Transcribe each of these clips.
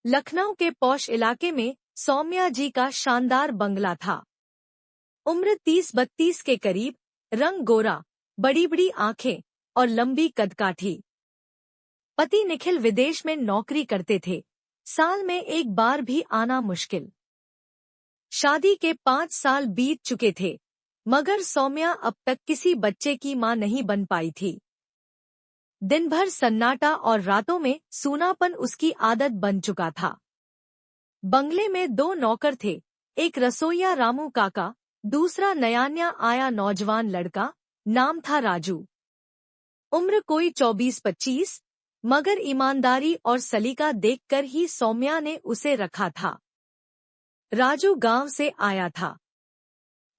लखनऊ के पौश इलाके में सौम्या जी का शानदार बंगला था। उम्र 30-32 के करीब, रंग गोरा, बड़ी बड़ी आंखें और लंबी कदकाठी। पति निखिल विदेश में नौकरी करते थे, साल में एक बार भी आना मुश्किल। शादी के 5 साल बीत चुके थे, मगर सौम्या अब तक किसी बच्चे की मां नहीं बन पाई थी। दिन भर सन्नाटा और रातों में सूनापन उसकी आदत बन चुका था। बंगले में 2 नौकर थे, एक रसोइया रामू काका, दूसरा नया आया नौजवान लड़का, नाम था राजू। उम्र कोई 24-25, मगर ईमानदारी और सलीका देखकर ही सौम्या ने उसे रखा था। राजू गांव से आया था।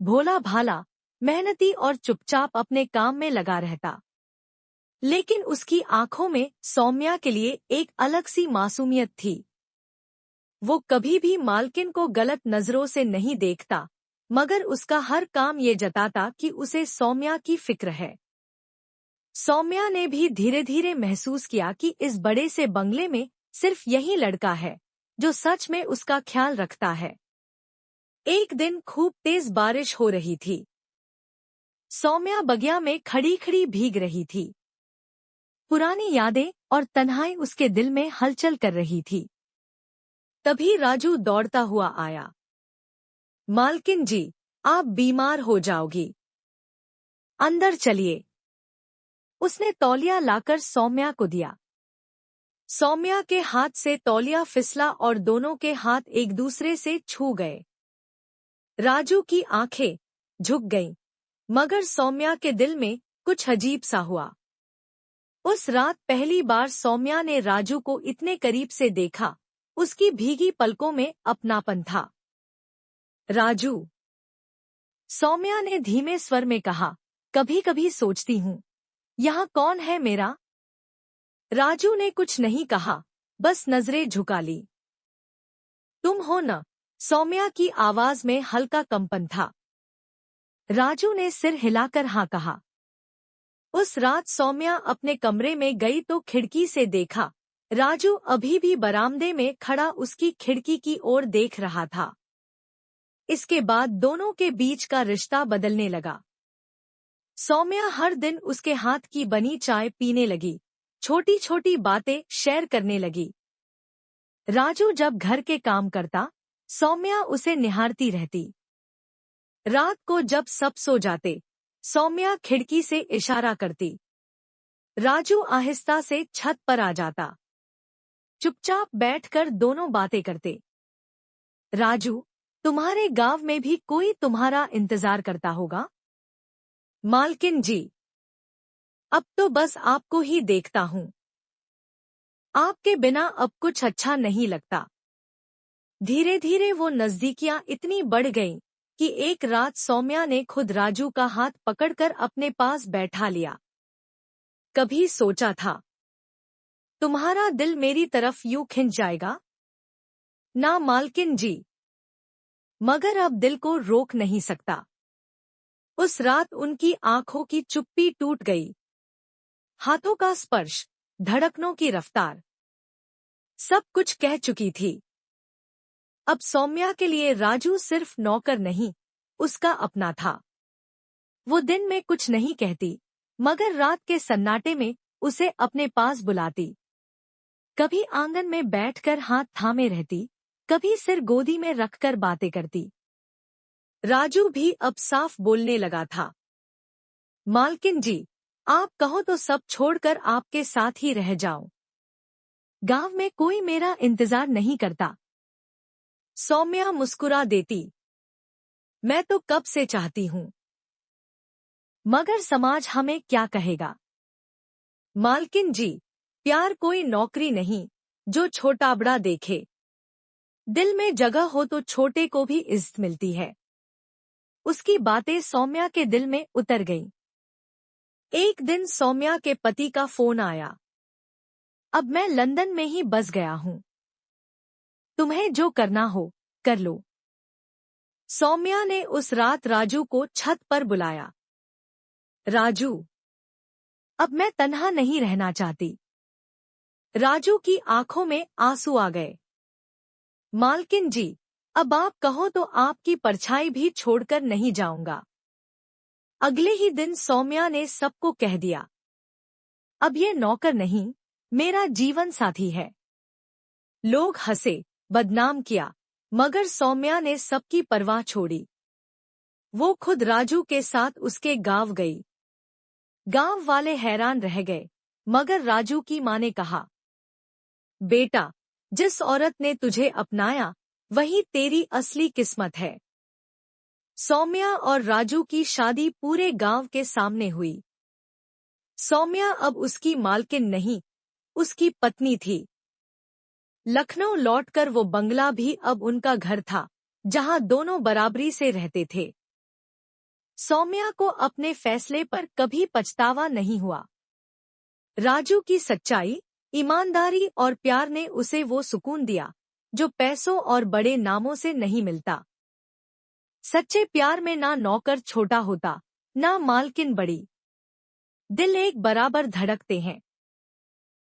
भोला भाला, मेहनती और चुपचाप अपने काम में लगा रहता। लेकिन उसकी आंखों में सौम्या के लिए एक अलग सी मासूमियत थी। वो कभी भी मालकिन को गलत नजरों से नहीं देखता, मगर उसका हर काम ये जताता कि उसे सौम्या की फिक्र है। सौम्या ने भी धीरे धीरे महसूस किया कि इस बड़े से बंगले में सिर्फ यही लड़का है जो सच में उसका ख्याल रखता है। एक दिन खूब तेज बारिश हो रही थी। सौम्या बगिया में खड़ी खड़ी भीग रही थी। पुरानी यादें और तन्हाई उसके दिल में हलचल कर रही थी। तभी राजू दौड़ता हुआ आया। मालकिन जी, आप बीमार हो जाओगी, अंदर चलिए। उसने तौलिया लाकर सौम्या को दिया। सौम्या के हाथ से तौलिया फिसला और दोनों के हाथ एक दूसरे से छू गए। राजू की आंखें झुक गईं, मगर सौम्या के दिल में कुछ अजीब सा हुआ। उस रात पहली बार सौम्या ने राजू को इतने करीब से देखा। उसकी भीगी पलकों में अपनापन था। राजू, सौम्या ने धीमे स्वर में कहा, कभी कभी सोचती हूँ, यहाँ कौन है मेरा? राजू ने कुछ नहीं कहा, बस नजरें झुका ली। तुम हो न? सौम्या की आवाज में हल्का कंपन था। राजू ने सिर हिलाकर हाँ कहा। उस रात सौम्या अपने कमरे में गई तो खिड़की से देखा, राजू अभी भी बरामदे में खड़ा उसकी खिड़की की ओर देख रहा था। इसके बाद दोनों के बीच का रिश्ता बदलने लगा। सौम्या हर दिन उसके हाथ की बनी चाय पीने लगी, छोटी छोटी बातें शेयर करने लगी। राजू जब घर के काम करता, सौम्या उसे निहारती रहती। रात को जब सब सो जाते, सौम्या खिड़की से इशारा करती। राजू आहिस्ता से छत पर आ जाता। चुपचाप बैठकर दोनों बातें करते। राजू, तुम्हारे गांव में भी कोई तुम्हारा इंतजार करता होगा? मालकिन जी, अब तो बस आपको ही देखता हूँ। आपके बिना अब कुछ अच्छा नहीं लगता। धीरे धीरे वो नजदीकियां इतनी बढ़ गईं कि एक रात सौम्या ने खुद राजू का हाथ पकड़कर अपने पास बैठा लिया। कभी सोचा था तुम्हारा दिल मेरी तरफ यूं खिंच जाएगा? ना मालकिन जी, मगर अब दिल को रोक नहीं सकता। उस रात उनकी आंखों की चुप्पी टूट गई। हाथों का स्पर्श, धड़कनों की रफ्तार, सब कुछ कह चुकी थी। अब सौम्या के लिए राजू सिर्फ नौकर नहीं, उसका अपना था। वो दिन में कुछ नहीं कहती, मगर रात के सन्नाटे में उसे अपने पास बुलाती। कभी आंगन में बैठकर हाथ थामे रहती, कभी सिर गोदी में रखकर बातें करती। राजू भी अब साफ बोलने लगा था। मालकिन जी, आप कहो तो सब छोड़कर आपके साथ ही रह जाऊं। गांव में कोई मेरा इंतजार नहीं करता। सौम्या मुस्कुरा देती। मैं तो कब से चाहती हूँ, मगर समाज हमें क्या कहेगा? मालकिन जी, प्यार कोई नौकरी नहीं जो छोटा बड़ा देखे। दिल में जगह हो तो छोटे को भी इज्जत मिलती है। उसकी बातें सौम्या के दिल में उतर गईं। एक दिन सौम्या के पति का फोन आया। अब मैं लंदन में ही बस गया हूँ, तुम्हें जो करना हो कर लो। सौम्या ने उस रात राजू को छत पर बुलाया। राजू, अब मैं तन्हा नहीं रहना चाहती। राजू की आंखों में आंसू आ गए। मालकिन जी, अब आप कहो तो आपकी परछाई भी छोड़कर नहीं जाऊंगा। अगले ही दिन सौम्या ने सबको कह दिया, अब ये नौकर नहीं, मेरा जीवन साथी है। लोग हंसे, बदनाम किया, मगर सौम्या ने सबकी परवाह छोड़ी। वो खुद राजू के साथ उसके गांव गई। गांव वाले हैरान रह गए, मगर राजू की माँ ने कहा, बेटा, जिस औरत ने तुझे अपनाया वही तेरी असली किस्मत है। सौम्या और राजू की शादी पूरे गांव के सामने हुई। सौम्या अब उसकी मालकिन नहीं, उसकी पत्नी थी। लखनऊ लौटकर वो बंगला भी अब उनका घर था, जहां दोनों बराबरी से रहते थे। सौम्या को अपने फैसले पर कभी पछतावा नहीं हुआ। राजू की सच्चाई, ईमानदारी और प्यार ने उसे वो सुकून दिया जो पैसों और बड़े नामों से नहीं मिलता। सच्चे प्यार में ना नौकर छोटा होता, ना मालकिन बड़ी। दिल एक बराबर धड़कते हैं।